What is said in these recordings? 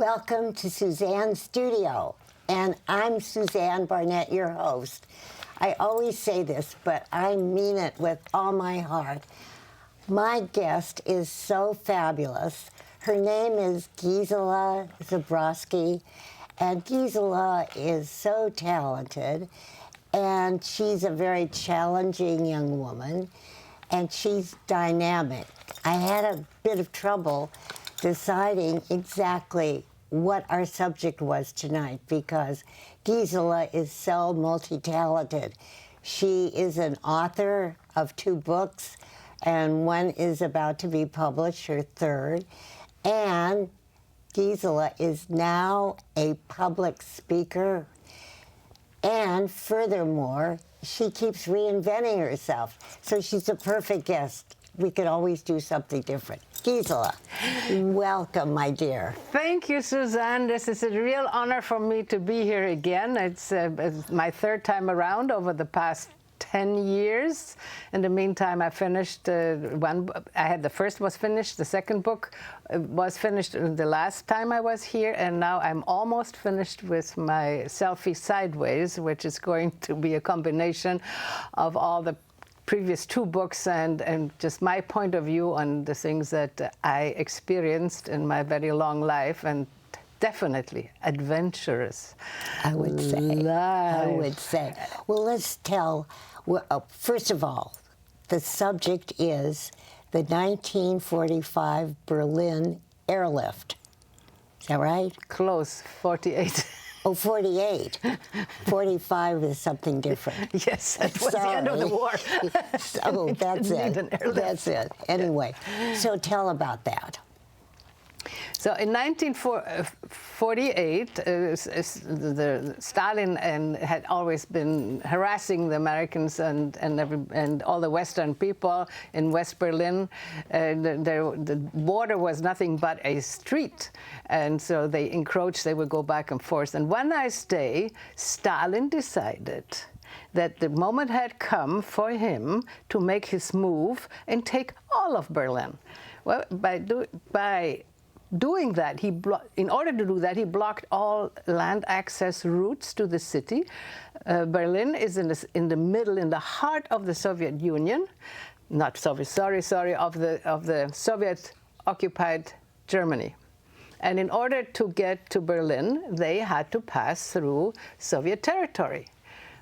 Welcome to Suzanne's studio, and I'm Suzanne Barnett, your host. I always say this, but I mean it with all my heart. My guest is so fabulous. Her name is Gisela Zebroski, and Gisela is so talented, and she's a very challenging young woman, and she's dynamic. I had a bit of trouble deciding exactly what our subject was tonight because Gisela is so multi-talented. She is an author of 2 books, and one is about to be published, her 3rd. And Gisela is now a public speaker. And furthermore, she keeps reinventing herself. So she's a perfect guest. We could always do something different. Gisela, welcome, my dear. Thank you, Suzanne. This is a real honor for me to be here again. It's my 3rd time around over the past 10 years. In the meantime, I finished one. I had the first was finished. The second book was finished the last time I was here, and now I'm almost finished with my Selfie Sideways, which is going to be a combination of all the previous 2 books and just my point of view on the things that I experienced in my very long life, and definitely adventurous. I would say. Life. I would say. Well, let's tell. Well, first of all, the subject is the 1945 Berlin Airlift. Is that right? Close, 48. Oh, 48. 45 is something different. Yes, that was the end of the war. Oh, that's it. That's it. Anyway, so tell about that. So in 1948, Stalin had always been harassing the Americans and all the Western people in West Berlin. The border was nothing but a street, and so they encroached. They would go back and forth. And one nice day, Stalin decided that the moment had come for him to make his move and take all of Berlin. Well, by doing that, in order to do that, he blocked all land access routes to the city. Berlin is in the middle, in the heart of the Soviet Union, not Soviet. Sorry, of the Soviet-occupied Germany. And in order to get to Berlin, they had to pass through Soviet territory.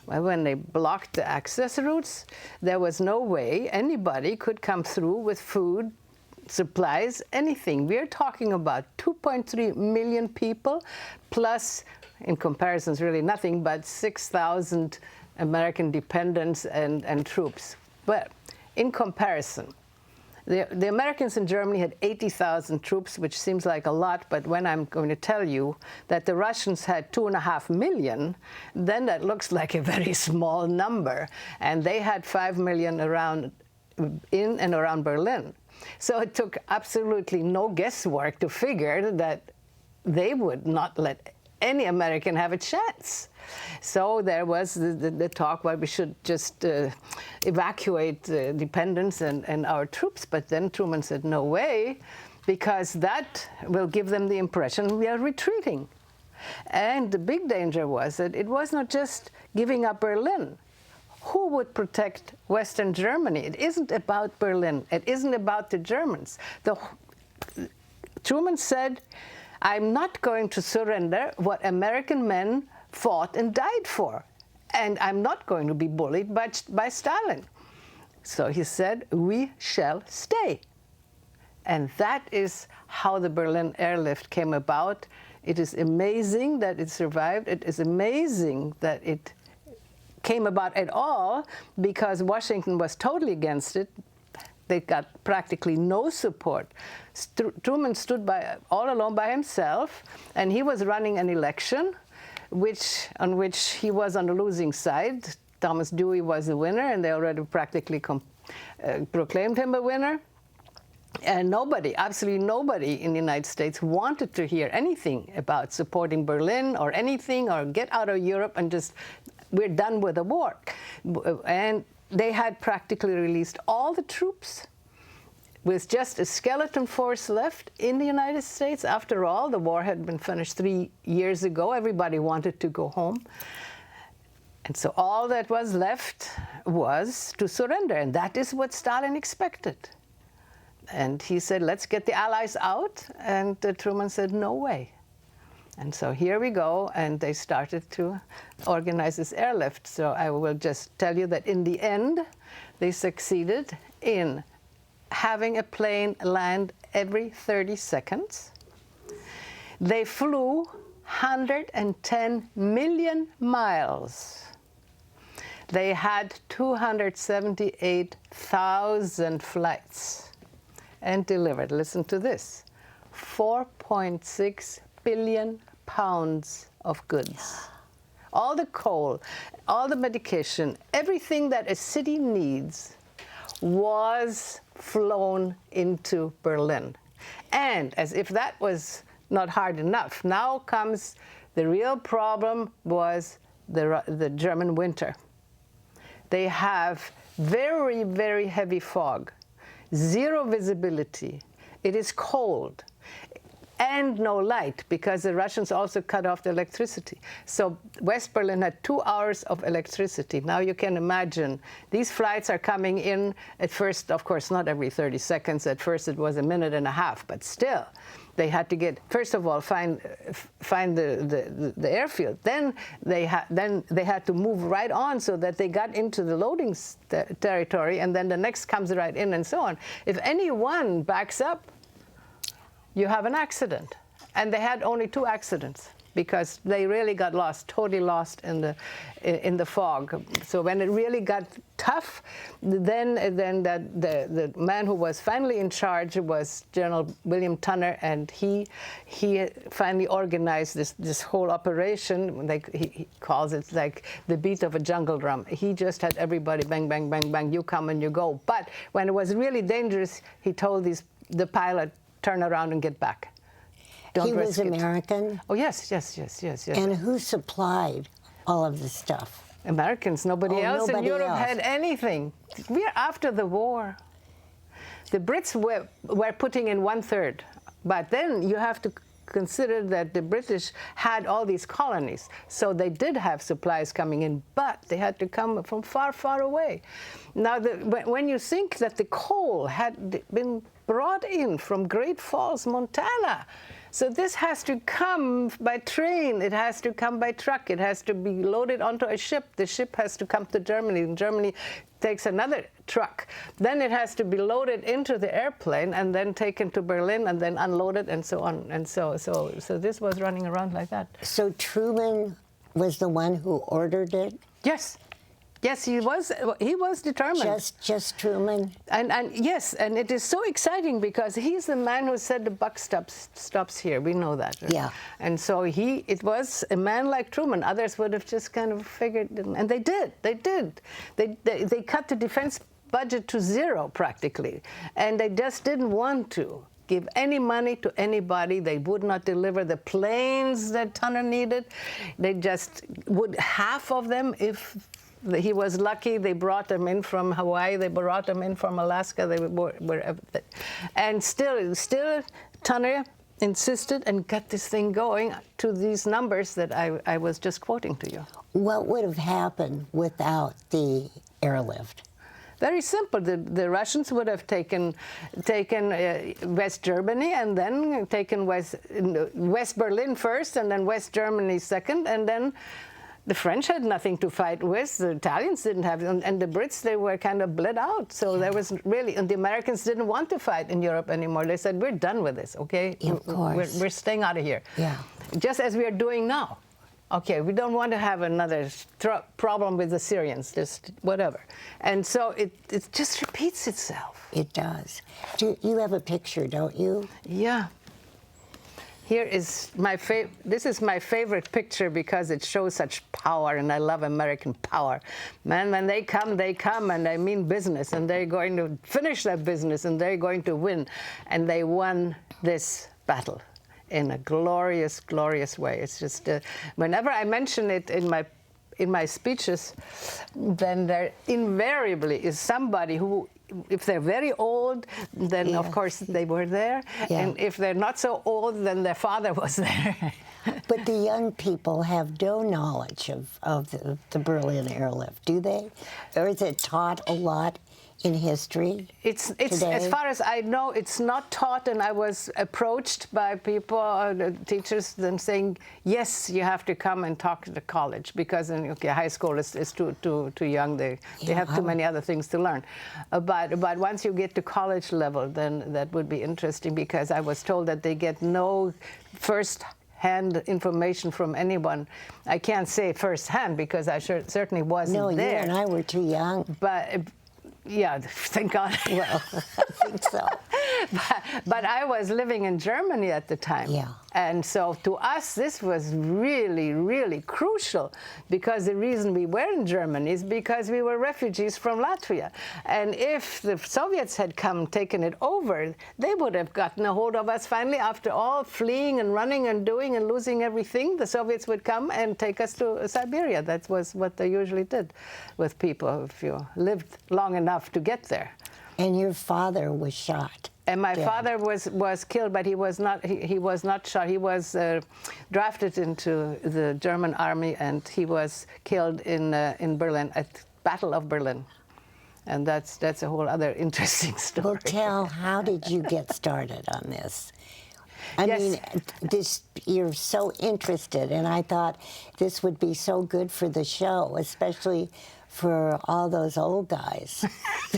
Well, when they blocked the access routes, there was no way anybody could come through with food, supplies, anything. We're talking about 2.3 million people, plus, in comparison, it's really nothing but 6,000 American dependents and troops. But in comparison, the Americans in Germany had 80,000 troops, which seems like a lot, but when I'm going to tell you that the Russians had 2.5 million, then that looks like a very small number. And they had 5 million in and around Berlin. So it took absolutely no guesswork to figure that they would not let any American have a chance. So there was the talk, well, we should just evacuate the dependents and our troops. But then Truman said, no way, because that will give them the impression we are retreating. And the big danger was that it was not just giving up Berlin. Who would protect Western Germany? It isn't about Berlin. It isn't about the Germans. Truman said, I'm not going to surrender what American men fought and died for. And I'm not going to be bullied by Stalin. So he said, we shall stay. And that is how the Berlin Airlift came about. It is amazing that it survived. It is amazing that it came about at all, because Washington was totally against it. They got practically no support. Truman stood all alone by himself, and he was running an election on which he was on the losing side. Thomas Dewey was the winner, and they already practically proclaimed him a winner. And nobody, absolutely nobody in the United States wanted to hear anything about supporting Berlin or anything, or get out of Europe and just, we're done with the war. And they had practically released all the troops. with just a skeleton force left in the United States. After all, the war had been finished 3 years ago. Everybody wanted to go home. And so all that was left was to surrender, and that is what Stalin expected. And he said, let's get the Allies out, and Truman said, no way. And so here we go, and they started to organize this airlift. So I will just tell you that in the end, they succeeded in having a plane land every 30 seconds. They flew 110 million miles. They had 278,000 flights and delivered, listen to this, 4.6 billion pounds of goods. All the coal, all the medication, everything that a city needs was flown into Berlin. And as if that was not hard enough, now comes the real problem was the German winter. They have very, very heavy fog, zero visibility. It is cold, and no light, because the Russians also cut off the electricity. So West Berlin had 2 hours of electricity. Now you can imagine, these flights are coming in at first, of course, not every 30 seconds. At first it was a minute and a half, but still. They had to get, first of all, find the airfield. Then they had to move right on so that they got into the loading territory, and then the next comes right in, and so on. If anyone backs up, you have an accident. And they had only 2 accidents, because they really got lost, totally lost in the fog. So when it really got tough, then the man who was finally in charge was General William Tunner, and he finally organized this whole operation. Like he calls it like the beat of a jungle drum. He just had everybody bang, bang, bang, bang, you come and you go. But when it was really dangerous, he told the pilot, turn around and get back. He was American? Oh, yes. And who supplied all of the stuff? Americans. Nobody else in Europe had anything. We're after the war. The Brits were putting in 1/3. But then you have to consider that the British had all these colonies. So they did have supplies coming in, but they had to come from far, far away. Now, when you think that the coal had been brought in from Great Falls, Montana, so this has to come by train, it has to come by truck, it has to be loaded onto a ship. The ship has to come to Germany, and Germany takes another truck. Then it has to be loaded into the airplane and then taken to Berlin and then unloaded and so on. And so this was running around like that. So Truman was the one who ordered it? Yes. Yes, he was determined. Just Truman? And yes, and it is so exciting because he's the man who said the buck stops here. We know that. Right? Yeah. And so it was a man like Truman. Others would have just kind of figured, and they did. They cut the defense budget to 0 practically, and they just didn't want to give any money to anybody. They would not deliver the planes that Tunner needed. They just would, half of them, if he was lucky, they brought them in from Hawaii, they brought them in from Alaska, they were wherever. And still Tunner insisted and got this thing going to these numbers that I was just quoting to you. What would have happened without the airlift? Very simple. The Russians would have taken West Germany, and then taken West Berlin first, and then West Germany second, and then the French had nothing to fight with. The Italians didn't have, and the Brits, they were kind of bled out. So there was really, and the Americans didn't want to fight in Europe anymore. They said, we're done with this, okay? Of course. We're staying out of here. Yeah. Just as we are doing now. Okay, we don't want to have another problem with the Syrians, just whatever. And so it just repeats itself. It does. You have a picture, don't you? Yeah. Here is this is my favorite picture because it shows such power, and I love American power. Man, when they come, and I mean business, and they're going to finish that business, and they're going to win. And they won this battle in a glorious, glorious way. It's just, whenever I mention it in in my speeches, then there invariably is somebody who, if they're very old, then of course they were there. Yeah. And if they're not so old, then their father was there. But the young people have no knowledge of the Berlin Airlift, do they? Or is it taught a lot in history? It's today? As far as I know, it's not taught, and I was approached by people, teachers, then saying, yes, you have to come and talk to the college, because high school is too young. They have too many other things to learn. But once you get to college level, then that would be interesting, because I was told that they get no first-hand information from anyone. I can't say first-hand, because I certainly wasn't there. No, you and I were too young. But yeah, thank God. Well, I think so. But I was living in Germany at the time. Yeah. And so to us, this was really, really crucial, because the reason we were in Germany is because we were refugees from Latvia. And if the Soviets had taken it over, they would have gotten a hold of us finally. After all fleeing and running and doing and losing everything, the Soviets would come and take us to Siberia. That was what they usually did with people, if you lived long enough to get there. And your father was shot. And my father was killed, but he was not shot. He was drafted into the German army, and he was killed in Berlin, at Battle of Berlin. And that's a whole other interesting story. Well, how did you get started on this? I Yes. mean, you're so interested, and I thought this would be so good for the show, especially for all those old guys.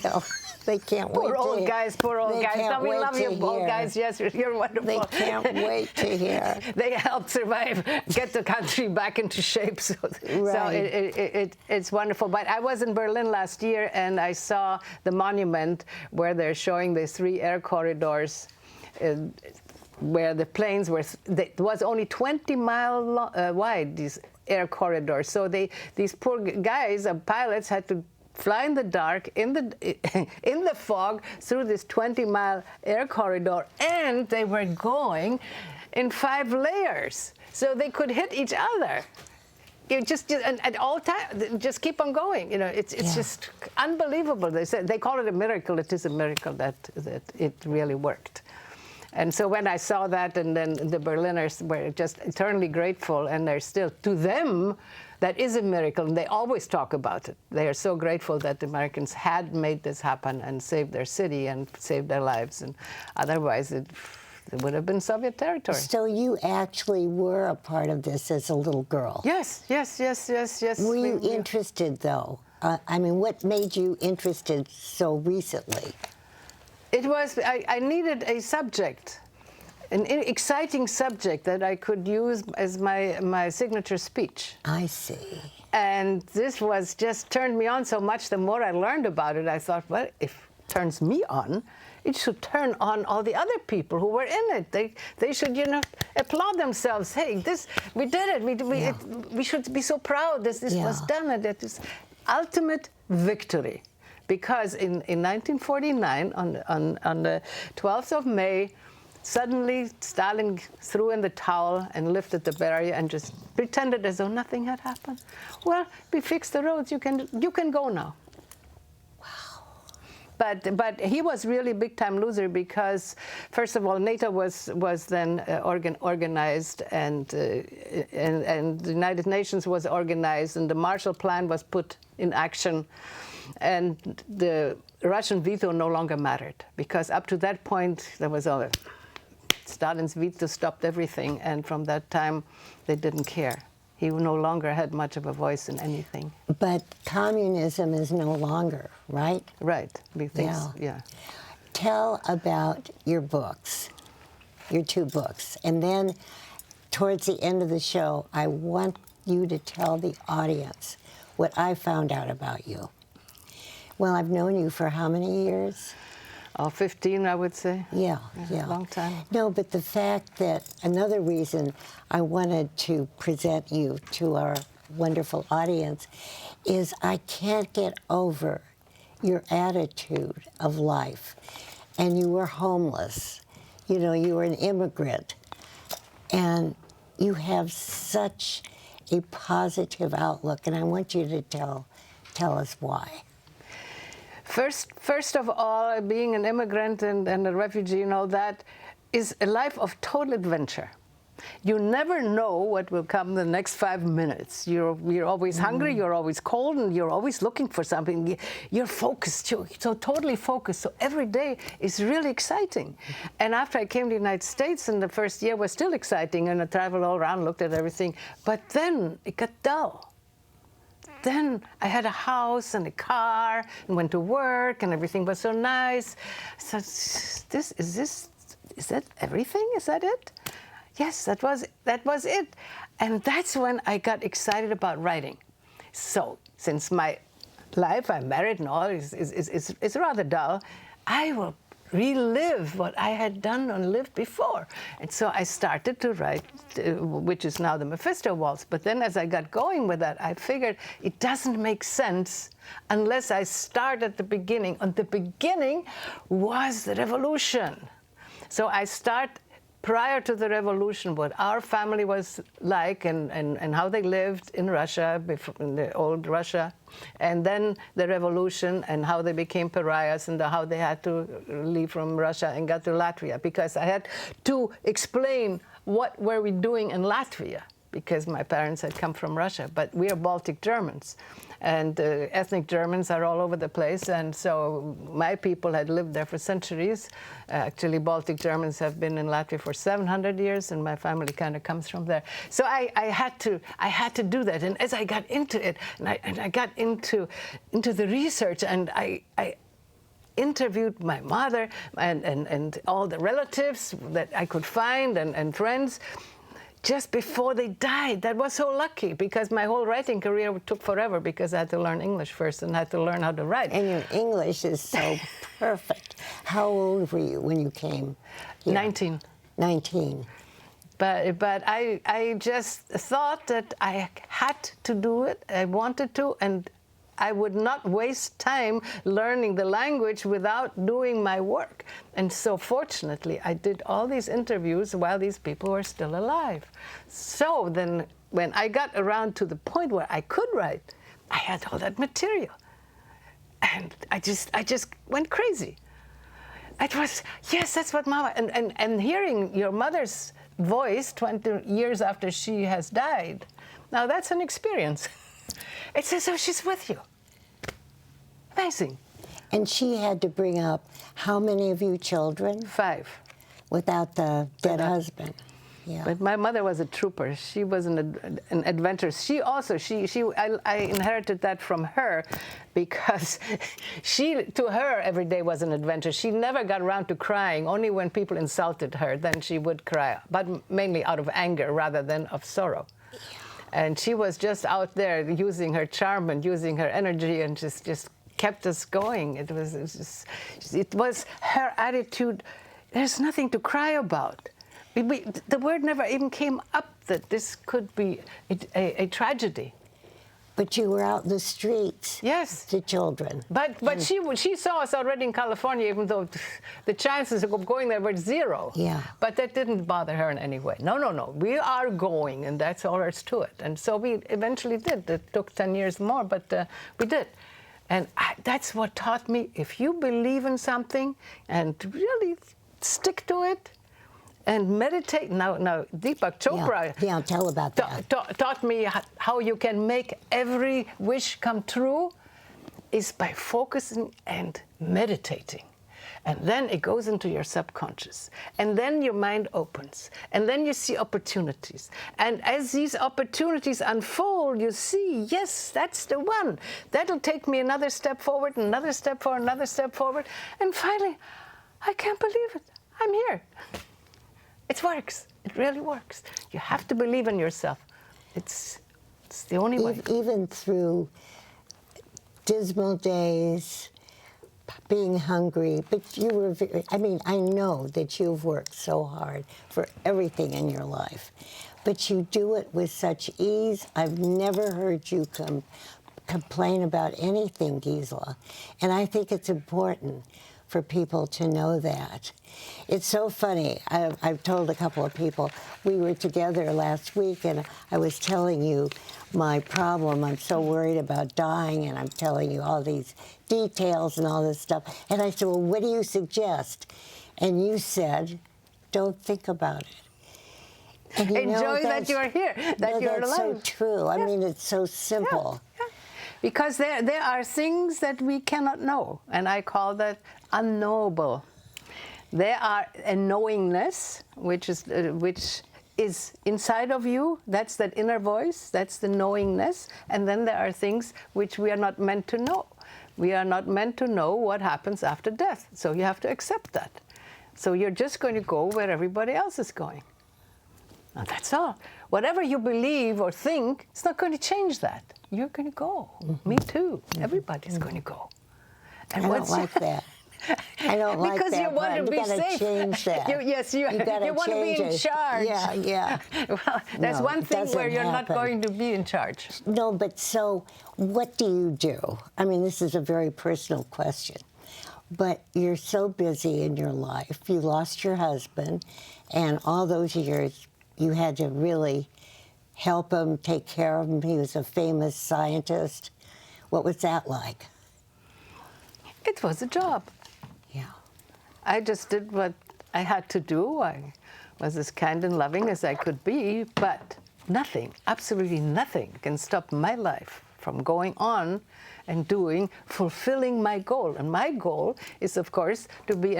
So they can't wait Poor old guys. No, we love you, old guys. Yes, you're wonderful. They can't wait to hear. They helped survive, get the country back into shape. So it's wonderful. But I was in Berlin last year, and I saw the monument where they're showing the 3 air corridors, where the planes were. It was only 20 miles wide, these air corridors. So these poor guys, pilots, had to fly in the dark, in the fog, through this 20-mile air corridor, and they were going in 5 layers, so they could hit each other. You just and at all times, just keep on going. You know, it's just unbelievable. They call it a miracle. It is a miracle that it really worked. And so when I saw that, and then the Berliners were just eternally grateful, and they're still, to them, that is a miracle, and they always talk about it. They are so grateful that the Americans had made this happen and saved their city and saved their lives, and otherwise it would have been Soviet territory. So you actually were a part of this as a little girl? Yes. Were you interested, though? I mean, what made you interested so recently? It was, I needed a subject, an exciting subject that I could use as my signature speech. I see. And this was just turned me on so much. The more I learned about it, I thought, well, if it turns me on, it should turn on all the other people who were in it. They should, applaud themselves. Hey, we did it. We should be so proud that this was done. And that is ultimate victory. Because in 1949, on the 12th of May, suddenly Stalin threw in the towel and lifted the barrier and just pretended as though nothing had happened. Well, we fixed the roads. You can go now. Wow. But he was really big-time loser, because, first of all, NATO was then organized, and the United Nations was organized, and the Marshall Plan was put in action. And the Russian veto no longer mattered, because up to that point, there was Stalin's veto stopped everything, and from that time, they didn't care. He no longer had much of a voice in anything. But communism is no longer, right? Right. Yeah. Tell about your books, your 2 books, and then towards the end of the show, I want you to tell the audience what I found out about you. Well, I've known you for how many years? 15, I would say. Yeah. Long time. No, but the fact that another reason I wanted to present you to our wonderful audience is I can't get over your attitude of life. And you were homeless. You were an immigrant. And you have such a positive outlook, and I want you to tell us why. First of all, being an immigrant and a refugee and all that is a life of total adventure. You never know what will come the next 5 minutes. You're always hungry, you're always cold, and you're always looking for something. You're focused, you're so totally focused. So every day is really exciting. And after I came to the United States, and the first year was still exciting, and I traveled all around, looked at everything. But then it got dull. Then I had a house and a car, and went to work, and everything was so nice. So is that everything? Is that it? Yes, that was it. And that's when I got excited about writing. So since my life, I'm married and all, is rather dull, I will relive what I had done and lived before. And so I started to write, which is now the Mephisto Waltz. But then as I got going with that, I figured it doesn't make sense unless I start at the beginning. And the beginning was the revolution. So I start prior to the revolution, what our family was like and how they lived in Russia, in the old Russia, and then the revolution and how they became pariahs and how they had to leave from Russia and got to Latvia, because I had to explain what were we doing in Latvia, because my parents had come from Russia, but we are Baltic Germans. And ethnic Germans are all over the place, and so my people had lived there for centuries. Actually, Baltic Germans have been in Latvia for 700 years, and my family kind of comes from there. So I had to do that, and as I got into it, and I got into the research, and I interviewed my mother and all the relatives that I could find and friends, just before they died. That was so lucky, because my whole writing career took forever, because I had to learn English first and had to learn how to write. And your English is so perfect. How old were you when you came here? 19. 19. But I just thought that I had to do it. I wanted to, and I would not waste time learning the language without doing my work. And so fortunately, I did all these interviews while these people were still alive. So then when I got around to the point where I could write, I had all that material. And I just went crazy. It was, yes, that's what Mama, and hearing your mother's voice 20 years after she has died, now that's an experience. It's as though she's with you. Amazing. And she had to bring up how many of you children? 5. Without the dead husband. Yeah. But my mother was a trooper. She was an adventurous. She also, I inherited that from her, because to her, every day was an adventure. She never got around to crying. Only when people insulted her, then she would cry, but mainly out of anger rather than of sorrow. Yeah. And she was just out there using her charm and using her energy, and just kept us going. It was her attitude. There's nothing to cry about. The word never even came up that this could be a tragedy. But you were out in the streets. Yes. To children. But she saw us already in California, even though the chances of going there were 0. Yeah. But that didn't bother her in any way. No. We are going, and that's all there is to it. And so we eventually did. It took 10 years more, but we did. And that's what taught me, if you believe in something and really stick to it, and meditate. Now Deepak Chopra tell about that. Taught me how you can make every wish come true is by focusing and meditating. And then it goes into your subconscious. And then your mind opens. And then you see opportunities. And as these opportunities unfold, you see, yes, that's the one. That'll take me another step forward, another step forward, another step forward. And finally, I can't believe it. I'm here. It works. It really works. You have to believe in yourself. It's the only way. Even through dismal days, being hungry, but you were I know that you've worked so hard for everything in your life, but you do it with such ease. I've never heard you complain about anything, Gisela, and I think it's important for people to know that. It's so funny. I've told a couple of people, we were together last week, and I was telling you my problem. I'm so worried about dying, and I'm telling you all these details and all this stuff. And I said, well, what do you suggest? And you said, don't think about it. And Enjoy that you're here, that you're alive. That's so true. I mean, it's so simple. Yeah. Because there are things that we cannot know, and I call that unknowable. There are a knowingness, which is inside of you. That's that inner voice. That's the knowingness. And then there are things which we are not meant to know. We are not meant to know what happens after death. So you have to accept that. So you're just going to go where everybody else is going. And that's all. Whatever you believe or think, it's not going to change that. You're going to go. Me too. Everybody's going to go. And I don't like that. I don't like because that. You want to be safe. Change that. You want to be in charge. Yeah. Well, there's one thing where you're not going to be in charge. No, but so what do you do? I mean, this is a very personal question. But you're so busy in your life. You lost your husband, and all those years you had to really help him, take care of him. He was a famous scientist. What was that like? It was a job. Yeah. I just did what I had to do. I was as kind and loving as I could be, but nothing, absolutely nothing can stop my life from going on and fulfilling my goal. And my goal is, of course, to be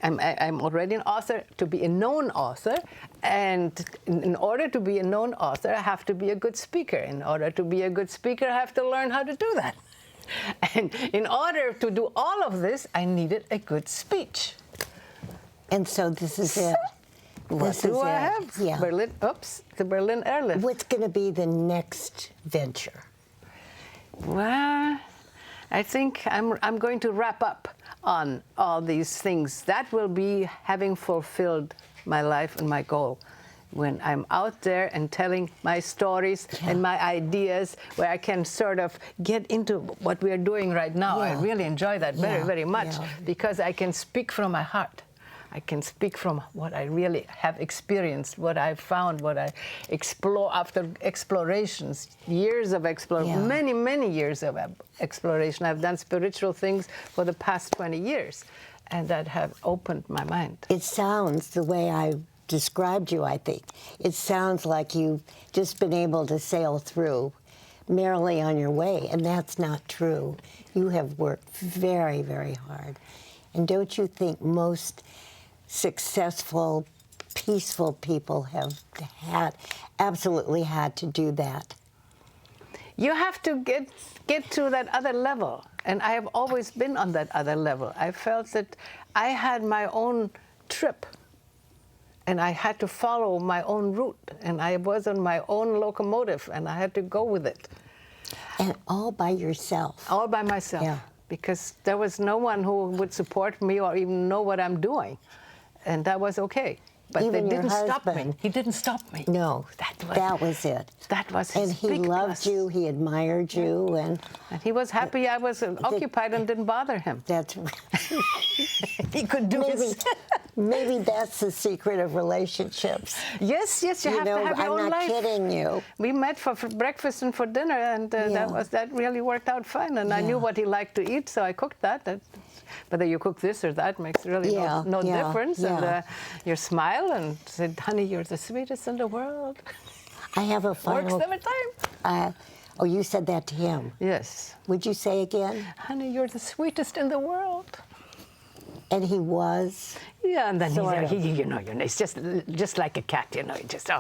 I'm already an author, to be a known author, and in order to be a known author, I have to be a good speaker. In order to be a good speaker, I have to learn how to do that. And in order to do all of this, I needed a good speech. And so this is it. What do I have? Yeah. The Berlin Airlift. What's going to be the next venture? Well, I think I'm going to wrap up on all these things. That will be having fulfilled my life and my goal. When I'm out there and telling my stories and my ideas, where I can sort of get into what we are doing right now. I really enjoy that very, very much because I can speak from my heart. I can speak from what I really have experienced, what I've found, what I explore after explorations, years of exploration, many years of exploration. I've done spiritual things for the past 20 years, and that have opened my mind. It sounds, the way I described you, I think, it sounds like you've just been able to sail through merrily on your way, and that's not true. You have worked very, very hard. And don't you think most successful, peaceful people have absolutely had to do that? You have to get to that other level, and I have always been on that other level. I felt that I had my own trip, and I had to follow my own route, and I was on my own locomotive, and I had to go with it. And all by yourself? All by myself. Yeah. Because there was no one who would support me or even know what I'm doing. And that was okay. But even they didn't stop me. He didn't stop me. No, that was it. That was his And he big loved plus. you, he admired you, and he was happy I was occupied and didn't bother him. That's he could do maybe that's the secret of relationships. Yes, you have to have your own life. I'm not kidding you. We met for breakfast and for dinner, and that really worked out fine. And I knew what he liked to eat, so I cooked that. Whether you cook this or that makes really no difference. And your smile and said, honey, you're the sweetest in the world. I have a final... Works every time. Oh, you said that to him? Yes. Would you say again? Honey, you're the sweetest in the world. And he was? Yeah, and then he's just like a cat, he just,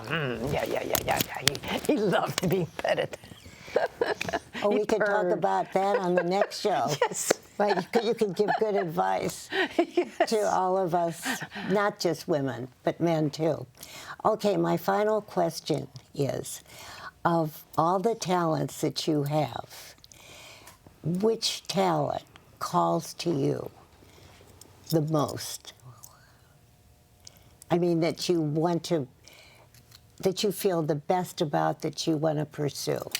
he loved being petted. Oh, we can talk about that on the next show. Yes. Right, you can give good advice to all of us, not just women, but men too. Okay, my final question is, of all the talents that you have, which talent calls to you the most? I mean, that you feel the best about, that you want to pursue?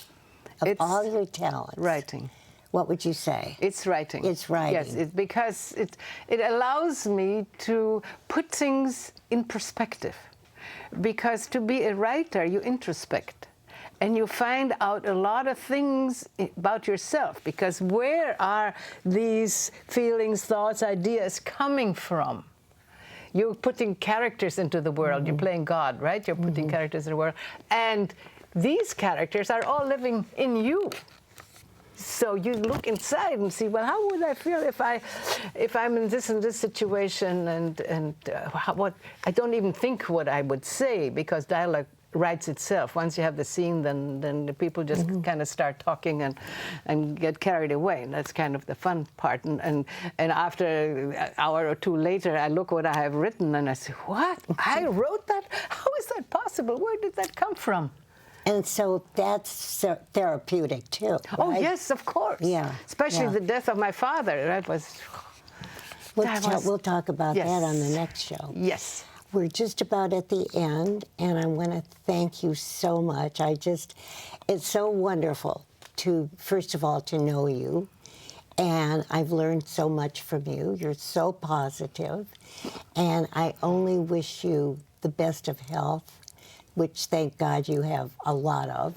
Of all your talents. Writing. What would you say? It's writing. It's writing. Yes, because it allows me to put things in perspective. Because to be a writer, you introspect. And you find out a lot of things about yourself, because where are these feelings, thoughts, ideas coming from? You're putting characters into the world. You're playing God, right? You're putting characters in the world. And these characters are all living in you. So you look inside and see, well, how would I feel if I'm in this and this situation, and what I don't even think what I would say, because dialogue writes itself. Once you have the scene, then the people just kind of start talking and get carried away. And that's kind of the fun part. And after an hour or two later, I look what I have written and I say, what? I wrote that? How is that possible? Where did that come from? And so that's therapeutic too, right? Oh yes, of course. Yeah. Especially the death of my father. That was. We'll talk about Yes. that on the next show. Yes. We're just about at the end, and I want to thank you so much. It's so wonderful to, first of all, to know you, and I've learned so much from you. You're so positive, and I only wish you the best of health, which thank God you have a lot of,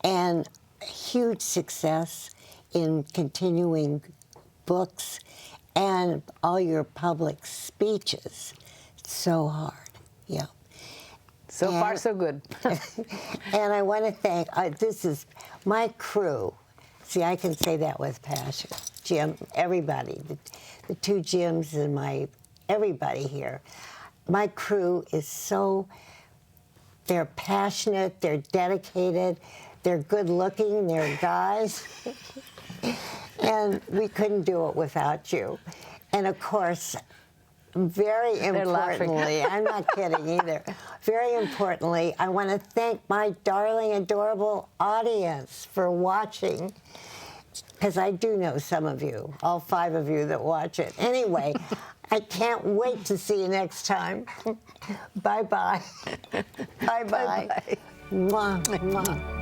and huge success in continuing books and all your public speeches. So hard, yeah. So far, so good. And I want to thank, this is my crew. See, I can say that with passion. Jim, everybody, the two Jims and everybody here. My crew is so, they're passionate, they're dedicated, they're good looking, they're guys. And we couldn't do it without you. And of course, very importantly, I'm not kidding either, very importantly, I want to thank my darling, adorable audience for watching, because I do know some of you, all 5 of you that watch it. Anyway, I can't wait to see you next time. Bye-bye. Bye-bye. Mwah, mwah.